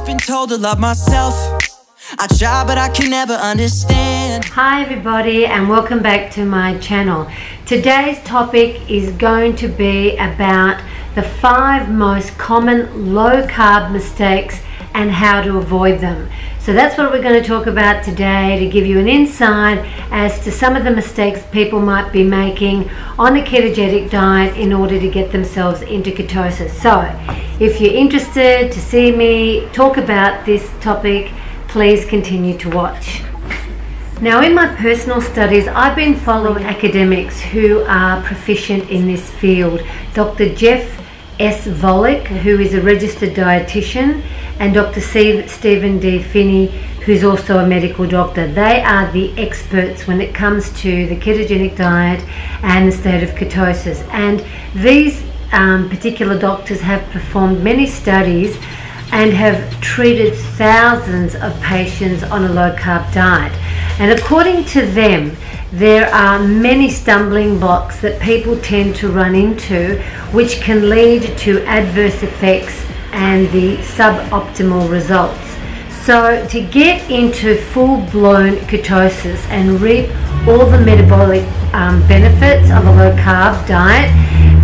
always been told to love myself. I try, but I can never understand. Hi everybody, and welcome back to my channel. Today's topic is going to be about the 5 most common low carb mistakes and how to avoid them. So that's what we're going to talk about today, to give you an insight as to some of the mistakes people might be making on a ketogenic diet in order to get themselves into ketosis. So if you're interested to see me talk about this topic, please continue to watch. Now, in my personal studies, I've been following academics who are proficient in this field. Dr. Jeff S. Volek, who is a registered dietitian, and Dr. Stephen D. Phinney, who's also a medical doctor. They are the experts when it comes to the ketogenic diet and the state of ketosis. And these particular doctors have performed many studies and have treated thousands of patients on a low carb diet. And according to them, there are many stumbling blocks that people tend to run into, which can lead to adverse effects and the suboptimal results. So to get into full-blown ketosis and reap all the metabolic benefits of a low carb diet,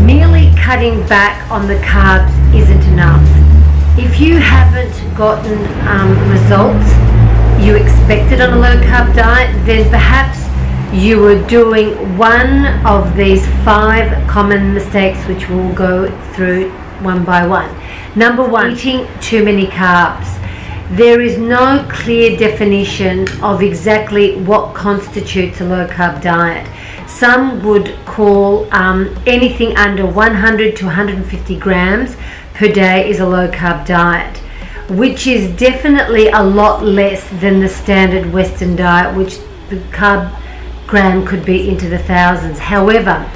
merely cutting back on the carbs isn't enough. If you haven't gotten results you expected on a low carb diet, then perhaps you were doing one of these 5 common mistakes, which we'll go through one by one. Number 1, eating too many carbs. There is no clear definition of exactly what constitutes a low carb diet. Some would call anything under 100 to 150 grams per day is a low carb diet, which is definitely a lot less than the standard Western diet, which the carb gram could be into the thousands. However,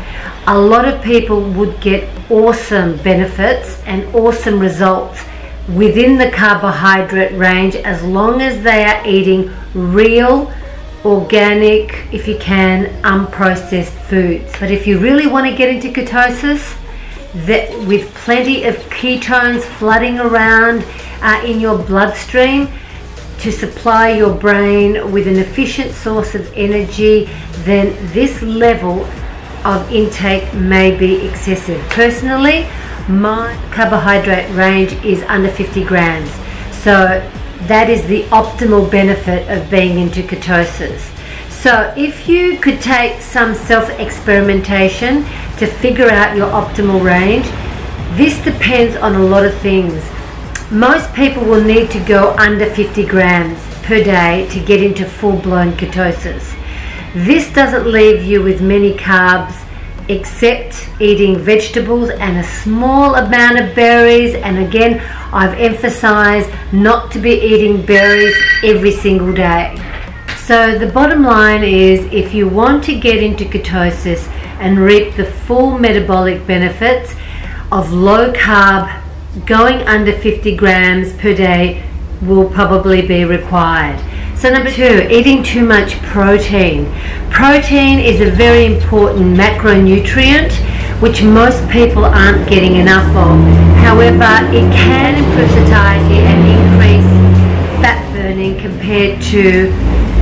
a lot of people would get awesome benefits and awesome results within the carbohydrate range as long as they are eating real, organic, if you can, unprocessed foods. But if you really want to get into ketosis, that with plenty of ketones flooding around in your bloodstream to supply your brain with an efficient source of energy, then this level of intake may be excessive. Personally, my carbohydrate range is under 50 grams, so that is the optimal benefit of being into ketosis. So if you could take some self-experimentation to figure out your optimal range, this depends on a lot of things. Most people will need to go under 50 grams per day to get into full-blown ketosis. This doesn't leave you with many carbs except eating vegetables and a small amount of berries. And again, I've emphasized not to be eating berries every single day. So the bottom line is, if you want to get into ketosis and reap the full metabolic benefits of low carb, going under 50 grams per day will probably be required. So number 2, eating too much protein. Protein is a very important macronutrient which most people aren't getting enough of. However, it can improve satiety and increase fat burning compared to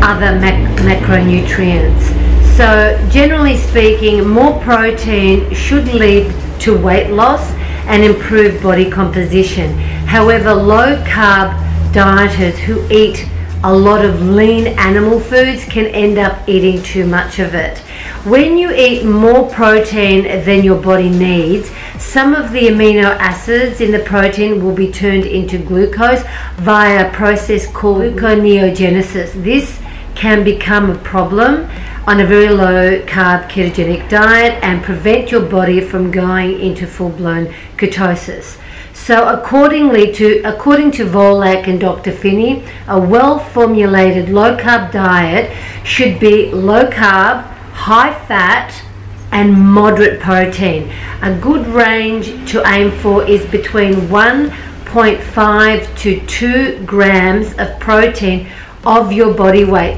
other macronutrients. So generally speaking, more protein should lead to weight loss and improved body composition. However, low carb dieters who eat a lot of lean animal foods can end up eating too much of it. When you eat more protein than your body needs, some of the amino acids in the protein will be turned into glucose via a process called gluconeogenesis. This can become a problem on a very low carb ketogenic diet and prevent your body from going into full-blown ketosis. So according to Volek and Dr. Phinney, a well-formulated low-carb diet should be low carb, high fat, and moderate protein. A good range to aim for is between 1.5 to 2 grams of protein of your body weight,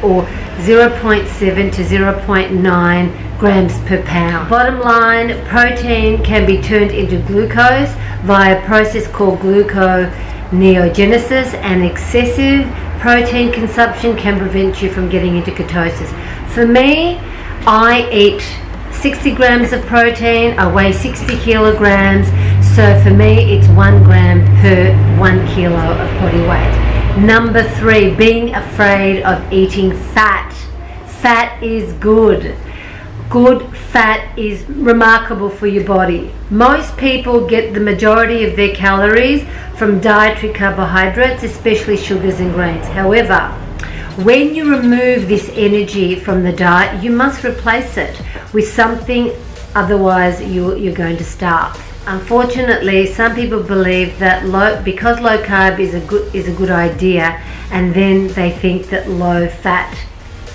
or 0.7 to 0.9 grams per pound. Bottom line, protein can be turned into glucose via a process called gluconeogenesis neogenesis, and excessive protein consumption can prevent you from getting into ketosis. For me, I eat 60 grams of protein, I weigh 60 kilograms, so for me it's 1 gram per 1 kilo of body weight. Number 3, being afraid of eating fat. Fat is good. Good fat is remarkable for your body. Most people get the majority of their calories from dietary carbohydrates, especially sugars and grains. However, when you remove this energy from the diet, you must replace it with something, otherwise you're going to starve. Unfortunately, some people believe that because low carb is a good idea, and then they think that low fat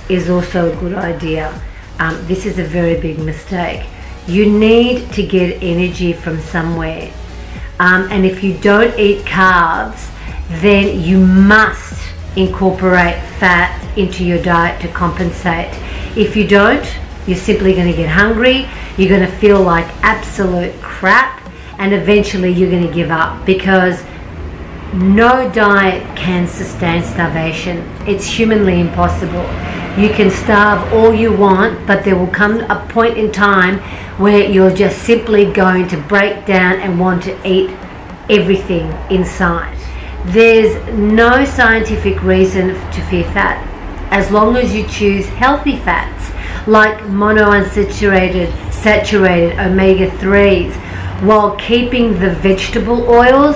is also a good idea. This is a very big mistake. You need to get energy from somewhere, and if you don't eat carbs, then you must incorporate fat into your diet to compensate. If you don't, you're simply going to get hungry, you're going to feel like absolute crap, and eventually you're going to give up, because no diet can sustain starvation. It's humanly impossible. You can starve all you want, but there will come a point in time where you're just simply going to break down and want to eat everything inside. There's no scientific reason to fear fat, as long as you choose healthy fats like monounsaturated, saturated, omega-3s, while keeping the vegetable oils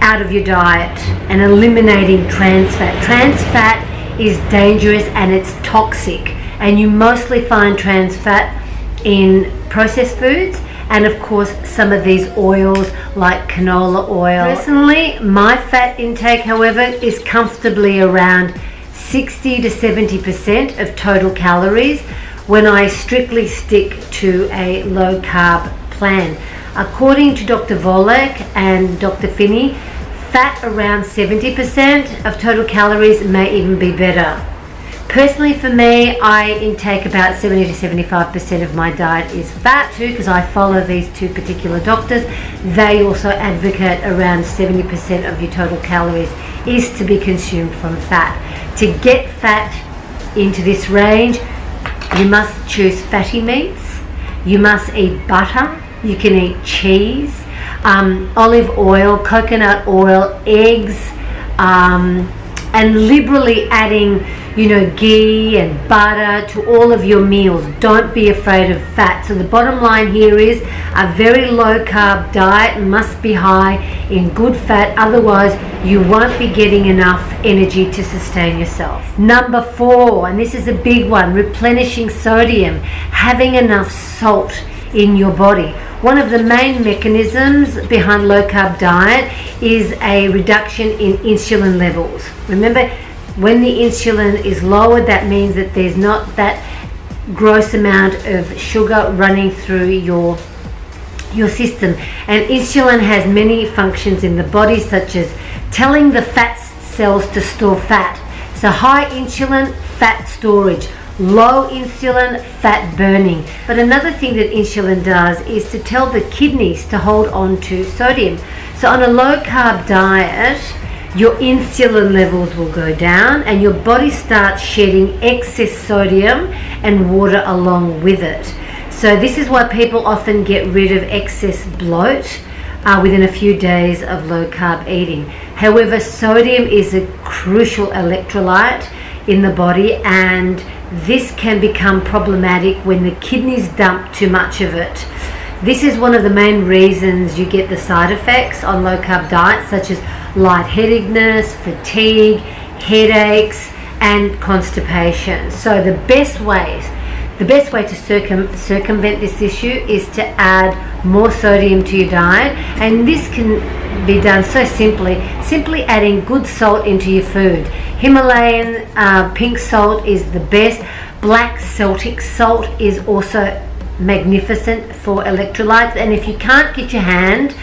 out of your diet and eliminating trans fat. Trans fat is dangerous and it's toxic, and you mostly find trans fat in processed foods, and of course some of these oils like canola oil. Personally, my fat intake, however, is comfortably around 60 to 70% of total calories when I strictly stick to a low carb plan. According to Dr. Volek and Dr. Finney, fat around 70% of total calories may even be better. Personally, for me, I intake about 70 to 75% of my diet is fat too, because I follow these two particular doctors. They also advocate around 70% of your total calories is to be consumed from fat. To get fat into this range, you must choose fatty meats, you must eat butter, you can eat cheese, olive oil, coconut oil, eggs, and liberally adding, ghee and butter to all of your meals. Don't be afraid of fat. So the bottom line here is a very low carb diet must be high in good fat, otherwise you won't be getting enough energy to sustain yourself. Number 4, and this is a big one, replenishing sodium, having enough salt in your body. One of the main mechanisms behind low carb diet is a reduction in insulin levels. Remember, when the insulin is lowered, that means that there's not that gross amount of sugar running through your system. And insulin has many functions in the body, such as telling the fat cells to store fat. So high insulin, fat storage. Low insulin, fat burning. But another thing that insulin does is to tell the kidneys to hold on to sodium. So on a low carb diet, your insulin levels will go down and your body starts shedding excess sodium and water along with it. So this is why people often get rid of excess bloat within a few days of low carb eating. However, sodium is a crucial electrolyte in the body, and this can become problematic when the kidneys dump too much of it. This is one of the main reasons you get the side effects on low carb diets, such as lightheadedness, fatigue, headaches, and constipation. So the best way to circumvent this issue is to add more sodium to your diet, and this can be done so simply adding good salt into your food. Himalayan pink salt is the best. Black Celtic salt is also magnificent for electrolytes, and if you can't get your hand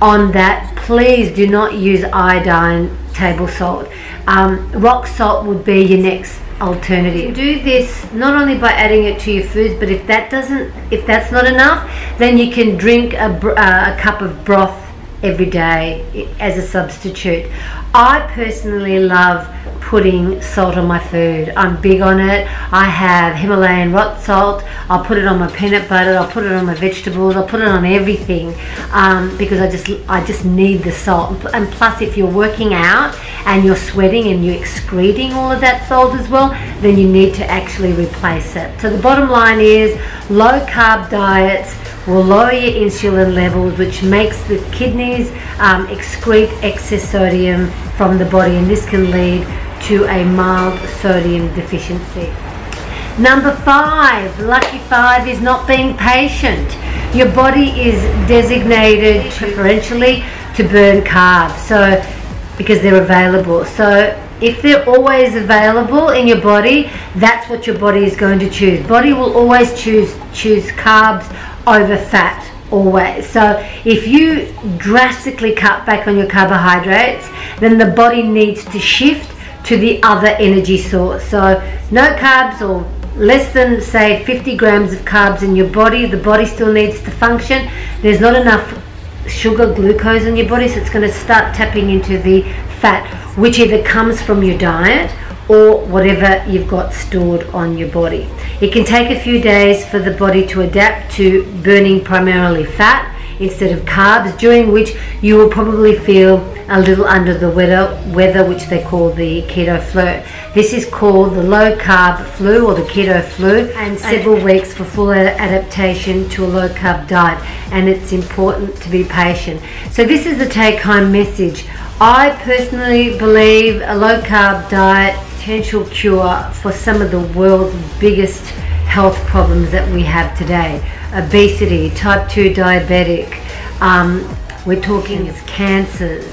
on that, please do not use iodine table salt. Rock salt would be your next alternative. Do this not only by adding it to your foods, but if that's not enough, then you can drink a cup of broth every day as a substitute. I personally love putting salt on my food. I'm big on it. I have Himalayan rock salt. I'll put it on my peanut butter. I'll put it on my vegetables. I'll put it on everything because I just need the salt. And plus, if you're working out and you're sweating and you're excreting all of that salt as well, then you need to actually replace it. So the bottom line is low carb diets will lower your insulin levels, which makes the kidneys excrete excess sodium from the body, and this can lead to a mild sodium deficiency. Number 5, lucky 5 is not being patient. Your body is designated preferentially to burn carbs, so because they're available. So if they're always available in your body, that's what your body is going to choose. Body will always choose carbs over fat, always. So if you drastically cut back on your carbohydrates, then the body needs to shift to the other energy source. So no carbs, or less than, say, 50 grams of carbs in your body, the body still needs to function. There's not enough sugar, glucose in your body, so it's going to start tapping into the fat, which either comes from your diet or whatever you've got stored on your body. It can take a few days for the body to adapt to burning primarily fat instead of carbs, during which you will probably feel a little under the weather, which they call the keto flu. This is called the low carb flu or the keto flu, and several weeks for full adaptation to a low carb diet, and it's important to be patient. So this is the take home message. I personally believe a low carb diet potential cure for some of the world's biggest health problems that we have today. Obesity, type 2 diabetic, we're talking as cancers.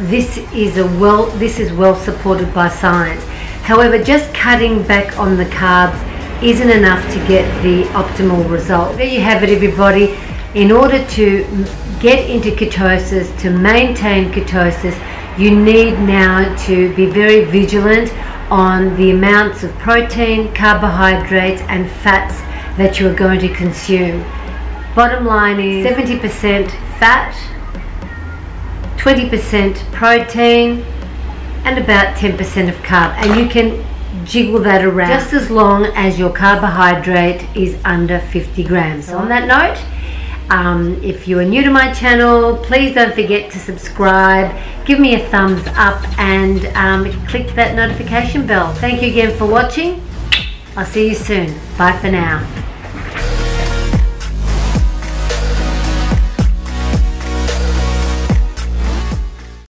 This is well supported by science. However, just cutting back on the carbs isn't enough to get the optimal result. There you have it, everybody. In order to get into ketosis, to maintain ketosis, you need now to be very vigilant on the amounts of protein, carbohydrates and fats that you're going to consume. Bottom line is 70% fat, 20% protein and about 10% of carb, and you can jiggle that around just as long as your carbohydrate is under 50 grams. So on that note, if you are new to my channel, please don't forget to subscribe, give me a thumbs up and click that notification bell. Thank you again for watching. I'll see you soon. Bye for now.